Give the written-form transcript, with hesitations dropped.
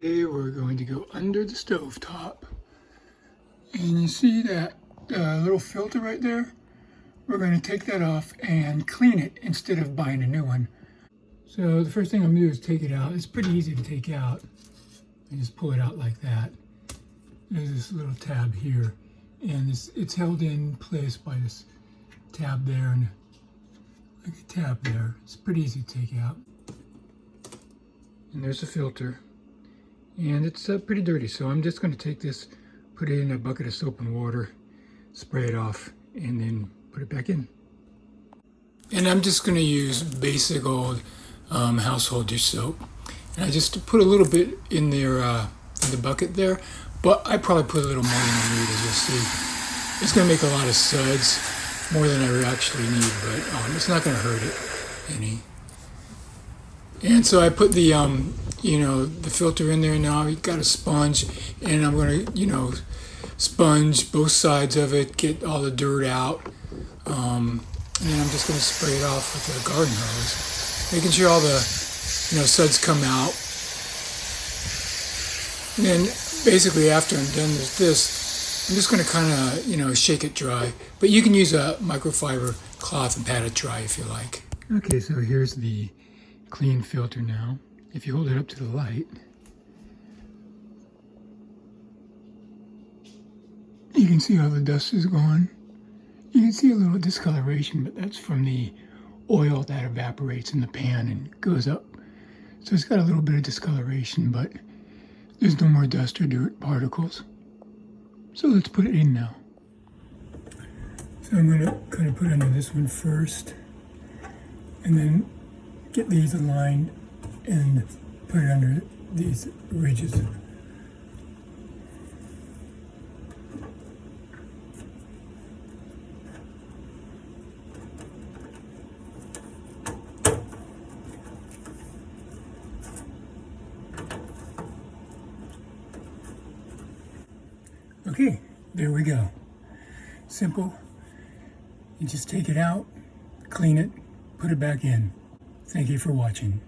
Today we're going to go under the stovetop. And you see that little filter right there? We're going to take that off and clean it instead of buying a new one. So the first thing I'm going to do is take it out. It's pretty easy to take out. I just pull it out like that. There's this little tab here. And it's held in place by this tab there and like a tab there. It's pretty easy to take out. And there's a filter. And it's pretty dirty, so I'm just going to take this, put it in a bucket of soap and water, spray it off, and then put it back in. And I'm just going to use basic old household dish soap. And I just put a little bit in there, in the bucket there, but I probably put a little more than I need, as you'll see. It's going to make a lot of suds, more than I actually need, but it's not going to hurt it any. And so I put the, the filter in there now. You've got a sponge, and I'm going to, sponge both sides of it, get all the dirt out. And then I'm just going to spray it off with a garden hose, making sure all the, suds come out. And then basically after I'm done with this, I'm just going to kind of, shake it dry. But you can use a microfiber cloth and pat it dry if you like. Okay, so here's the clean filter now. If you hold it up to the light, you can see all the dust is gone. You can see a little discoloration, but that's from the oil that evaporates in the pan and goes up. So it's got a little bit of discoloration, but there's no more dust or dirt particles. So let's put it in now. So I'm going to kind of put under this one first, and then get these aligned and put it under these ridges. Okay, there we go. Simple. You just take it out, clean it, put it back in. Thank you for watching.